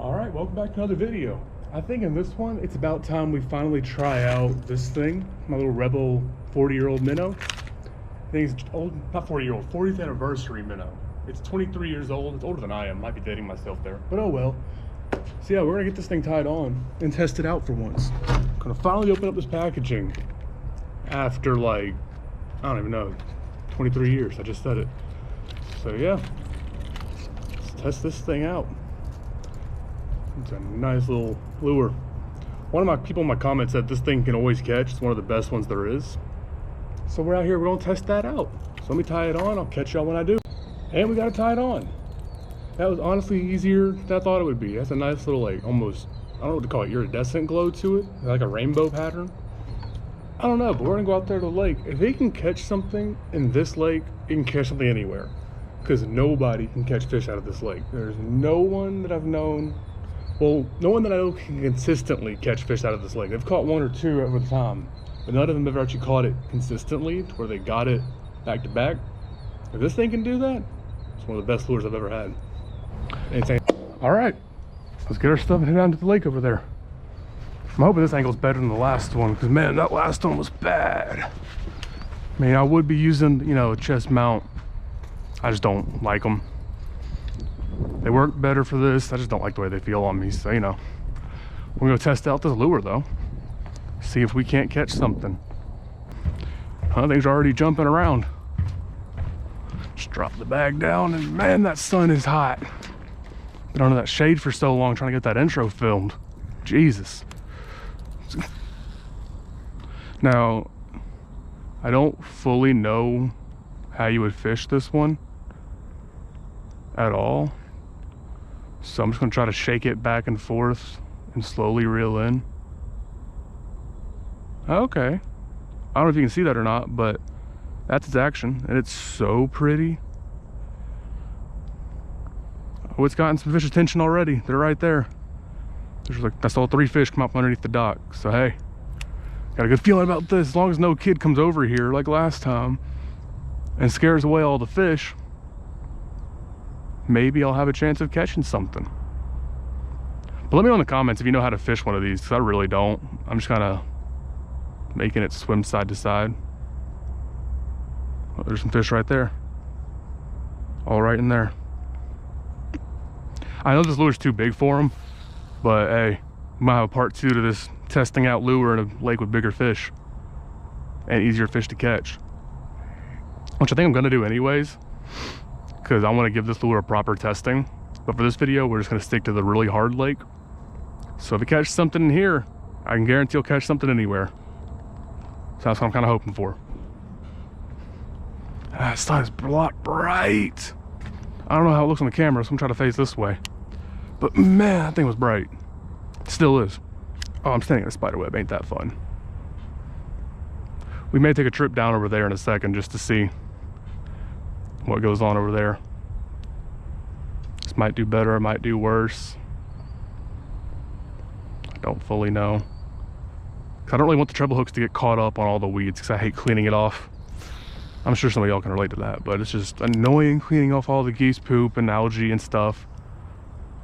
All right, welcome back to another video. I think in this one, it's about time we finally try out this thing, my little Rebel 40-year-old Minnow. I think it's old, not 40-year-old, 40th anniversary Minnow. It's 23 years old. It's older than I am. Might be dating myself there, but oh well. So yeah, we're gonna get this thing tied on and test it out for once. Gonna finally open up this packaging after like, I don't even know, 23 years. I just said it. So yeah, let's test this thing out. It's a nice little lure. One of my people in my comments said this thing can always catch. It's one of the best ones there is. So we're out here, we're gonna test that out. So let me tie it on. I'll catch y'all when I do. And we got it tied on. That was honestly easier than I thought it would be. That's a nice little, like, almost, I don't know what to call it, iridescent glow to it. Like a rainbow pattern. I don't know, but we're gonna go out there to the lake. If it can catch something in this lake, it can catch something anywhere. Because nobody can catch fish out of this lake. There's no one that I've known. Well, no one that I know can consistently catch fish out of this lake. They've caught one or two over the time, but none of them have actually caught it consistently to where they got it back to back. If this thing can do that, it's one of the best lures I've ever had. All right, let's get our stuff and head down to the lake over there. I'm hoping this angle's better than the last one, because man, that last one was bad. I mean, I would be using, you know, a chest mount. I just don't like them. They work better for this. I just don't like the way they feel on me. So, you know, we're gonna test out this lure though. See if we can't catch something. Things are already jumping around. Just drop the bag down and man, that sun is hot. Been under that shade for so long trying to get that intro filmed. Jesus. Now, I don't fully know how you would fish this one at all. So I'm just gonna try to shake it back and forth and slowly reel in. Okay. I don't know if you can see that or not, but that's its action, and it's so pretty. Oh, it's gotten some fish attention already. They're right there. There's like, I saw 3 fish come up underneath the dock. So hey, got a good feeling about this. As long as no kid comes over here like last time and scares away all the fish, maybe I'll have a chance of catching something. But let me know in the comments if you know how to fish one of these, because I really don't. I'm just kind of making it swim side to side. Oh, there's some fish right there. All right in there. I know this lure's too big for them, but hey, we might have a part 2 to this testing out lure in a lake with bigger fish and easier fish to catch, which I think I'm gonna do anyways, because I want to give this lure a proper testing. But for this video, we're just going to stick to the really hard lake. So if it catches something in here, I can guarantee you'll catch something anywhere. So that's what I'm kind of hoping for. The sun is a lot bright. I don't know how it looks on the camera, so I'm trying to face this way. But man, that thing was bright. It still is. Oh, I'm standing in a spider web. Ain't that fun? We may take a trip down over there in a second just to see what goes on over there. This might do better, it might do worse. I don't fully know. I don't really want the treble hooks to get caught up on all the weeds, because I hate cleaning it off. I'm sure some of y'all can relate to that, but it's just annoying cleaning off all the geese poop and algae and stuff.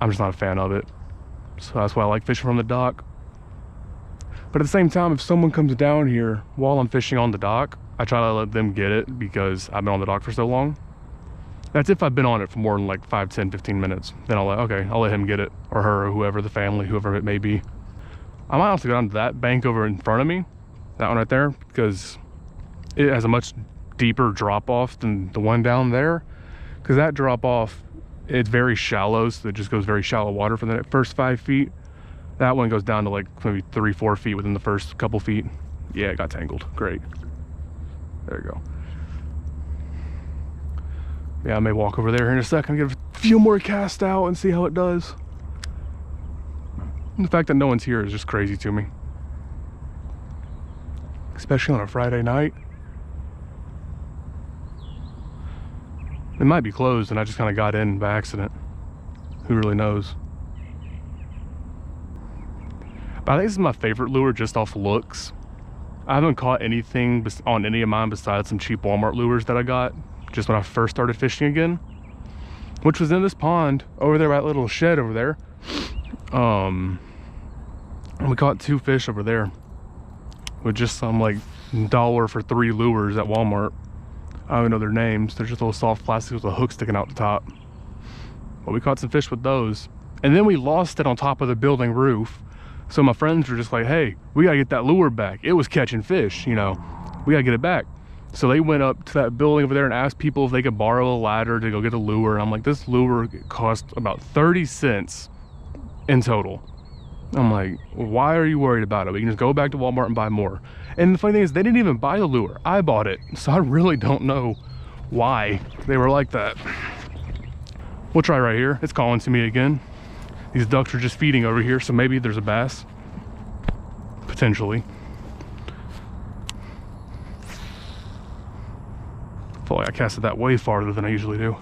I'm just not a fan of it. So that's why I like fishing from the dock. But at the same time, if someone comes down here while I'm fishing on the dock, I try to let them get it because I've been on the dock for so long. That's if I've been on it for more than like 5, 10, 15 minutes. Then I'll let him get it, or her, or whoever, the family, whoever it may be. I might also go down to that bank over in front of me, that one right there, because it has a much deeper drop off than the one down there. Because that drop off, it's very shallow, so it just goes very shallow water for the first 5 feet. That one goes down to like maybe 3, 4 feet within the first couple feet. Yeah, it got tangled. Great. There you go. Yeah, I may walk over there in a second, get a few more cast out and see how it does. And the fact that no one's here is just crazy to me. Especially on a Friday night. It might be closed and I just kind of got in by accident. Who really knows? But I think this is my favorite lure just off looks. I haven't caught anything on any of mine besides some cheap Walmart lures that I got just when I first started fishing again, which was in this pond over there by that little shed over there. And we caught 2 fish over there with just some like $1 for 3 lures at Walmart. I don't even know their names. They're just little soft plastic with a hook sticking out the top. But we caught some fish with those. And then we lost it on top of the building roof. So my friends were just like, hey, we gotta get that lure back. It was catching fish, you know. We gotta get it back. So they went up to that building over there and asked people if they could borrow a ladder to go get a lure. And I'm like, this lure cost about 30 cents in total. I'm like, why are you worried about it? We can just go back to Walmart and buy more. And the funny thing is, they didn't even buy the lure. I bought it. So I really don't know why they were like that. We'll try right here. It's calling to me again. These ducks are just feeding over here, so maybe there's a bass. Potentially. I feel like I casted that way farther than I usually do.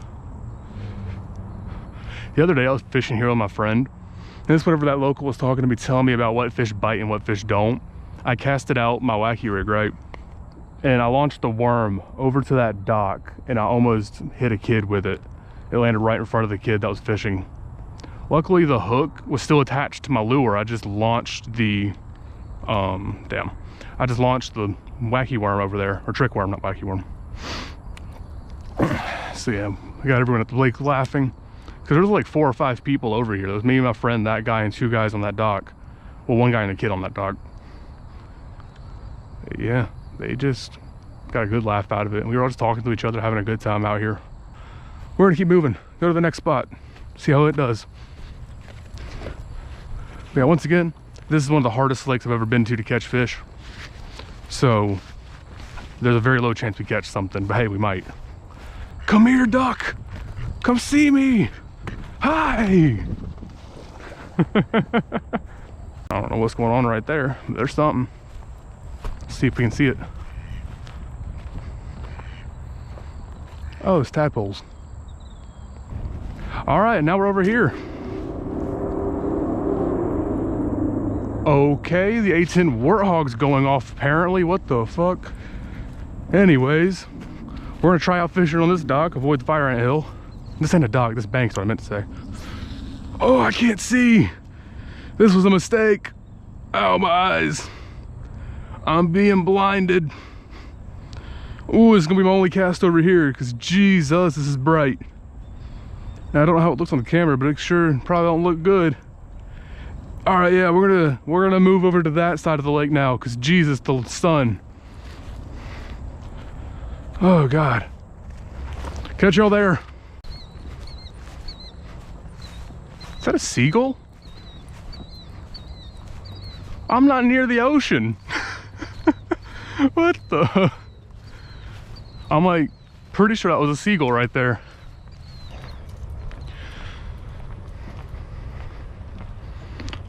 The other day I was fishing here with my friend. And this whenever that local was talking to me, telling me about what fish bite and what fish don't. I casted out my wacky rig, right? And I launched a worm over to that dock and I almost hit a kid with it. It landed right in front of the kid that was fishing. Luckily the hook was still attached to my lure. I just launched the, I just launched the wacky worm over there, or trick worm, not wacky worm. So yeah, I got everyone at the lake laughing. Because there's like 4 or 5 people over here. There was me and my friend, that guy, and 2 guys on that dock. Well, 1 guy and a kid on that dock. Yeah, they just got a good laugh out of it. And we were all just talking to each other, having a good time out here. We're gonna keep moving. Go to the next spot. See how it does. But yeah, once again, this is one of the hardest lakes I've ever been to catch fish. So there's a very low chance we catch something, but hey, we might. Come here, duck. Come see me. Hi. I don't know what's going on right there, but there's something. Let's see if we can see it. Oh, it's tadpoles. All right, now we're over here. Okay, the A10 Warthog's going off apparently. What the fuck? Anyways, we're gonna try out fishing on this dock, avoid the fire ant hill. This ain't a dock, this bank's what I meant to say. Oh, I can't see. This was a mistake. Ow, my eyes. I'm being blinded. Ooh, it's gonna be my only cast over here because Jesus, this is bright. Now, I don't know how it looks on the camera, but it sure probably don't look good. All right, yeah, we're gonna move over to that side of the lake now because Jesus, the sun. Oh God. Catch y'all there. Is that a seagull? I'm not near the ocean. What the? I'm like pretty sure that was a seagull right there.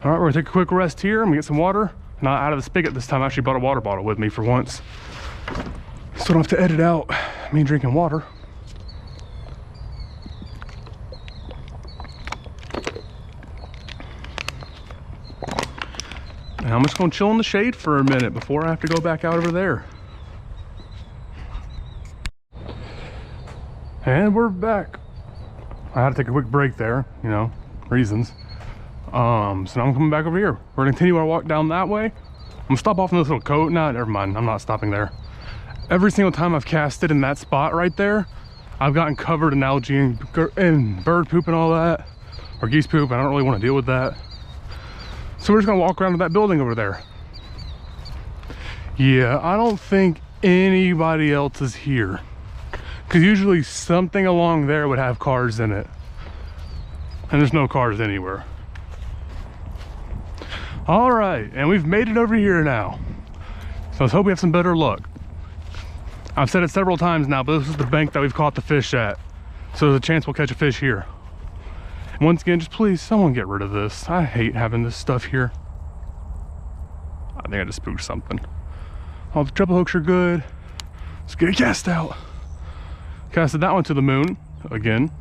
All right, we're gonna take a quick rest here. I'm gonna get some water. Not out of the spigot this time. I actually brought a water bottle with me for once. So I don't have to edit out me drinking water. And I'm just gonna chill in the shade for a minute before I have to go back out over there. And we're back. I had to take a quick break there, you know, reasons. So now I'm coming back over here. We're gonna continue our walk down that way. I'm gonna stop off in this little cove. Nah, never mind, I'm not stopping there. Every single time I've casted in that spot right there, I've gotten covered in algae and bird poop and all that, or geese poop. I don't really want to deal with that. So we're just gonna walk around to that building over there. Yeah, I don't think anybody else is here. Because usually something along there would have cars in it. And there's no cars anywhere. All right, and we've made it over here now. So let's hope we have some better luck. I've said it several times now, but this is the bank that we've caught the fish at. So there's a chance we'll catch a fish here. And once again, just please, someone get rid of this. I hate having this stuff here. I think I just spooked something. All the treble hooks are good. Let's get a cast out. Casted that one to the moon again.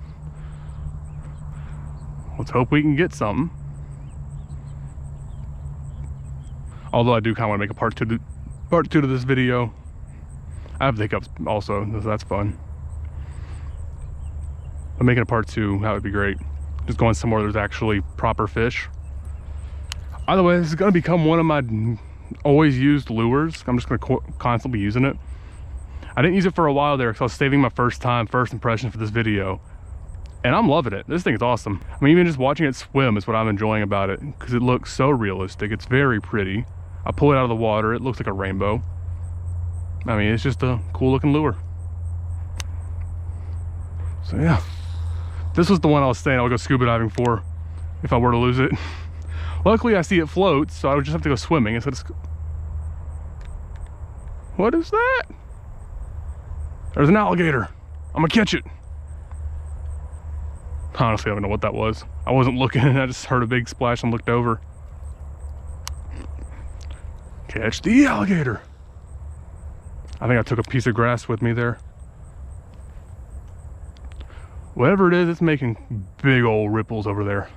Let's hope we can get something. Although I do kind of want to make a part two to this video. I have the hiccups also, so that's fun. But making a part 2, that would be great. Just going somewhere there's actually proper fish. Either way, this is gonna become one of my always used lures. I'm just gonna constantly be using it. I didn't use it for a while there because I was saving my first impression for this video. And I'm loving it. This thing is awesome. I mean, even just watching it swim is what I'm enjoying about it, because it looks so realistic. It's very pretty. I pull it out of the water, it looks like a rainbow. I mean, it's just a cool looking lure. So yeah, this was the one I was saying I would go scuba diving for if I were to lose it. Luckily I see it floats, so I would just have to go swimming instead of... What is that? There's an alligator. I'm gonna catch it. Honestly, I don't know what that was. I wasn't looking, I just heard a big splash and looked over. Catch the alligator. I think I took a piece of grass with me there. Whatever it is, it's making big old ripples over there.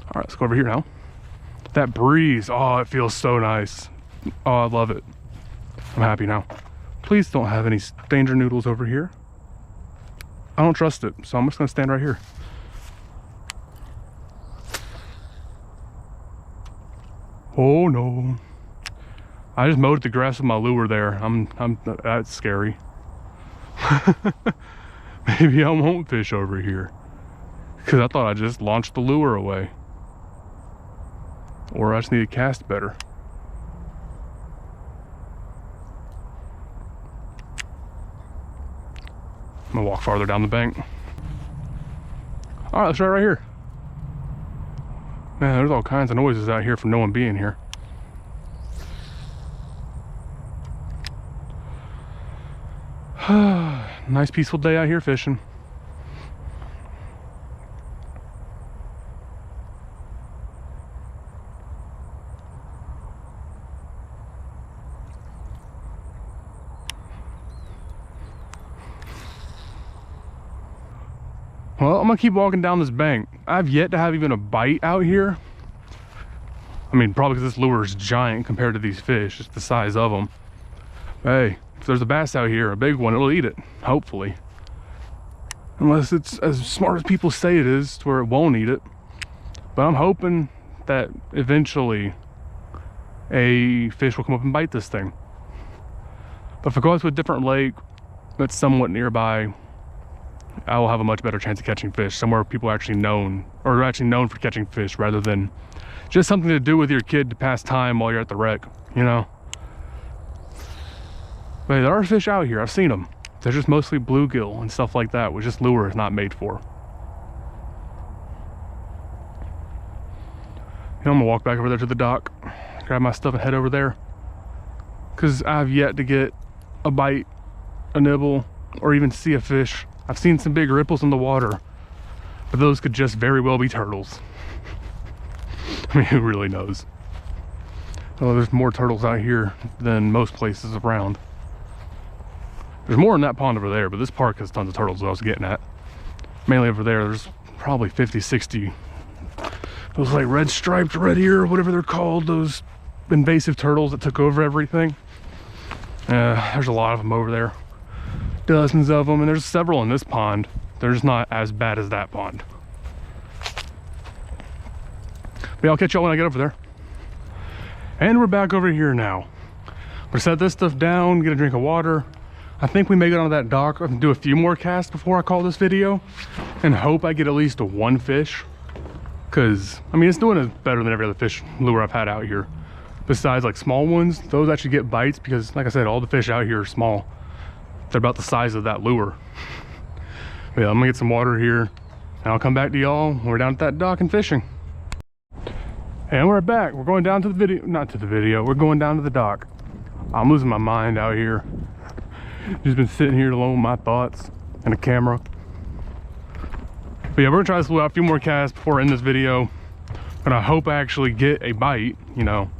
All right, let's go over here now. That breeze, oh, it feels so nice. Oh, I love it. I'm happy now. Please don't have any danger noodles over here. I don't trust it, so I'm just gonna stand right here. Oh no. I just mowed the grass with my lure there. That's scary. Maybe I won't fish over here, because I thought I just launched the lure away. Or I just need to cast better. I'm gonna walk farther down the bank. All right, let's try right here. Man, there's all kinds of noises out here from no one being here. Nice peaceful day out here fishing. Well, I'm gonna keep walking down this bank. I've yet to have even a bite out here. I mean, probably because this lure is giant compared to these fish, just the size of them. Hey, if there's a bass out here, a big one, it'll eat it, hopefully. Unless it's as smart as people say it is, to where it won't eat it. But I'm hoping that eventually a fish will come up and bite this thing. But if I go out to a different lake that's somewhat nearby, I will have a much better chance of catching fish, somewhere people are actually known, or actually known for catching fish, rather than just something to do with your kid to pass time while you're at the wreck, you know? But there are fish out here, I've seen them. They're just mostly bluegill and stuff like that, which this lure is not made for. You know, I'm gonna walk back over there to the dock, grab my stuff and head over there, because I've yet to get a bite, a nibble, or even see a fish. I've seen some big ripples in the water, but those could just very well be turtles. I mean, who really knows? Well, there's more turtles out here than most places around. There's more in that pond over there, but this park has tons of turtles that I was getting at. Mainly over there, there's probably 50, 60. Those like red striped red ear, or whatever they're called, those invasive turtles that took over everything. There's a lot of them over there. Dozens of them, and there's several in this pond. They're just not as bad as that pond. But yeah, I'll catch y'all when I get over there. And we're back over here now. I'm gonna set this stuff down, get a drink of water. I think we may get onto that dock and do a few more casts before I call this video, and hope I get at least one fish. Cause I mean, it's doing it better than every other fish lure I've had out here. Besides like small ones, those actually get bites because like I said, all the fish out here are small. They're about the size of that lure. But yeah, I'm gonna get some water here and I'll come back to y'all when we're down at that dock and fishing. And we're back. We're going down to the video, not to the video, we're going down to the dock. I'm losing my mind out here. Just been sitting here alone with my thoughts and a camera. But yeah, we're gonna try this out a few more casts before I end this video. And I hope I actually get a bite, you know,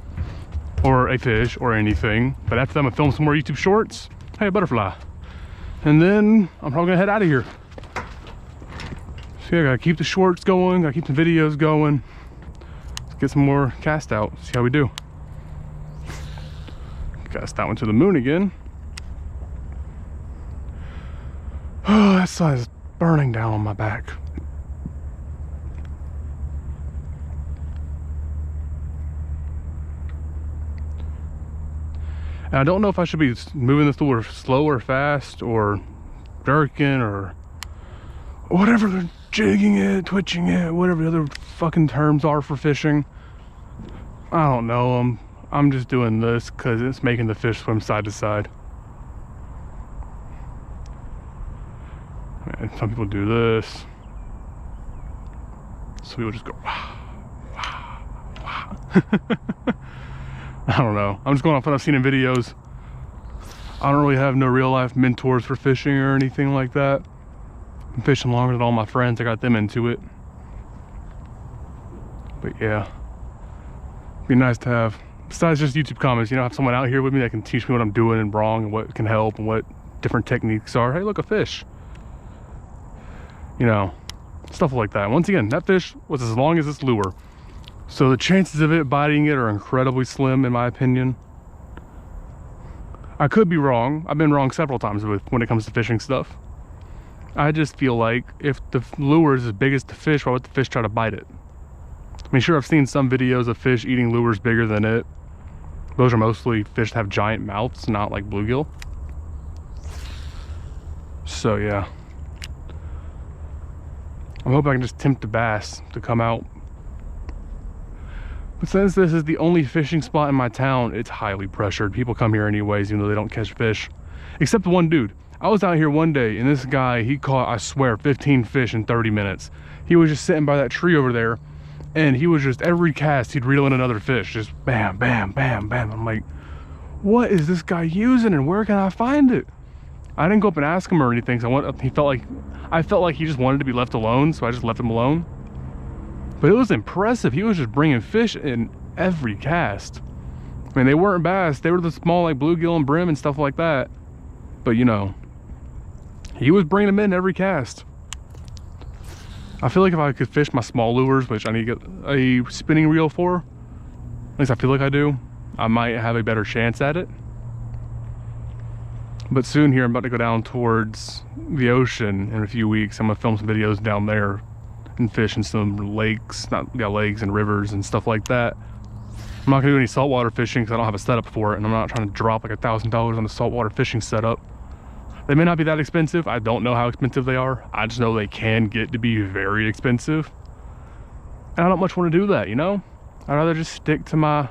or a fish or anything. But after that, I'm gonna film some more YouTube shorts. Hey, butterfly. And then I'm probably gonna head out of here. So yeah, I gotta keep the shorts going, gotta keep the videos going. Let's get some more cast out, see how we do. Cast that one to the moon again. Oh, that sun is burning down on my back. And I don't know if I should be moving this lure slow or fast or jerking or whatever they're jigging it, twitching it, whatever the other fucking terms are for fishing. I don't know. I'm just doing this because it's making the fish swim side to side. And some people do this. Some people just go, wow, wow, wow. I don't know. I'm just going off what I've seen in videos. I don't really have no real life mentors for fishing or anything like that. I'm fishing longer than all my friends. I got them into it. But yeah, be nice to have, besides just YouTube comments, you know, have someone out here with me that can teach me what I'm doing and wrong and what can help and what different techniques are. Hey, look, a fish. You know, stuff like that. Once again, that fish was as long as this lure. So the chances of it biting it are incredibly slim, in my opinion. I could be wrong. I've been wrong several times when it comes to fishing stuff. I just feel like if the lure is as big as the fish, why would the fish try to bite it? I mean, sure, I've seen some videos of fish eating lures bigger than it. Those are mostly fish that have giant mouths, not like bluegill. So yeah. I'm hoping I can just tempt the bass to come out. But since this is the only fishing spot in my town, it's highly pressured. People come here anyways, even though they don't catch fish. Except one dude. I was out here one day and this guy, he caught, I swear, 15 fish in 30 minutes. He was just sitting by that tree over there and he was just, every cast, he'd reel in another fish. Just bam, bam, bam, bam. I'm like, what is this guy using and where can I find it? I didn't go up and ask him or anything. So I felt like he just wanted to be left alone. So I just left him alone. But it was impressive. He was just bringing fish in every cast. I mean, they weren't bass. They were the small, like bluegill and brim and stuff like that. But you know, he was bringing them in every cast. I feel like if I could fish my small lures, which I need to get a spinning reel for, at least I feel like I do, I might have a better chance at it. But soon here, I'm about to go down towards the ocean in a few weeks. I'm gonna film some videos down there and fish in some lakes, lakes and rivers and stuff like that. I'm not gonna do any saltwater fishing because I don't have a setup for it, and I'm not trying to drop like $1,000 on the saltwater fishing setup. They may not be that expensive. I don't know how expensive they are. I just know they can get to be very expensive. And I don't much want to do that, you know? I'd rather just stick to my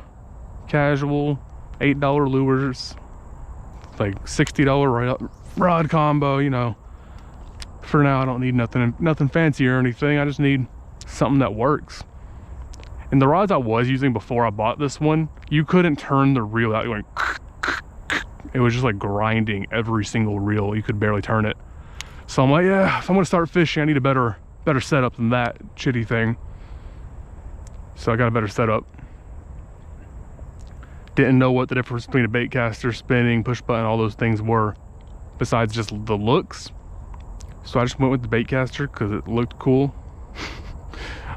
casual $8 lures, like $60 rod combo, you know. For now, I don't need nothing fancy or anything. I just need something that works. And the rods I was using before I bought this one, you couldn't turn the reel without going. It was just like grinding every single reel. You could barely turn it. So I'm like, yeah, if I'm gonna start fishing, I need a better setup than that shitty thing. So I got a better setup. Didn't know what the difference between a bait caster, spinning, push button, all those things were, besides just the looks. So I just went with the bait caster because it looked cool.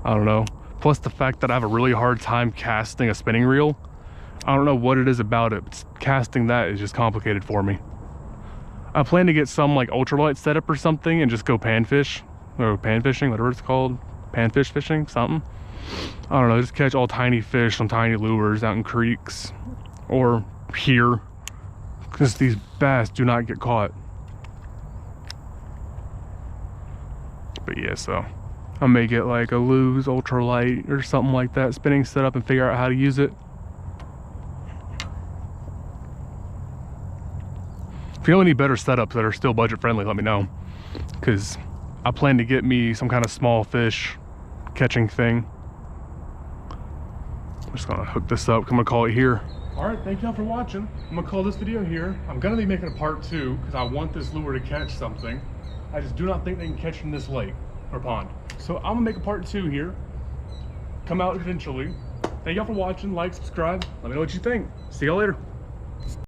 I don't know. Plus the fact that I have a really hard time casting a spinning reel. I don't know what it is about it, but casting that is just complicated for me. I plan to get some like ultralight setup or something and just go panfish, or pan fishing, whatever it's called. Panfish fishing, something. I don't know, just catch all tiny fish on tiny lures out in creeks or here, because these bass do not get caught. But yeah, so I may get like a Lew's ultralight or something like that spinning setup and figure out how to use it. If you know any better setups that are still budget friendly, let me know, because I plan to get me some kind of small fish catching thing. I'm just gonna hook this up. I'm gonna call it here. All right, thank y'all for watching. I'm gonna call this video here. I'm gonna be making a part 2 because I want this lure to catch something. I just do not think they can catch in this lake or pond. So I'm gonna make a part 2 here. Come out eventually. Thank y'all for watching. Like, subscribe. Let me know what you think. See y'all later.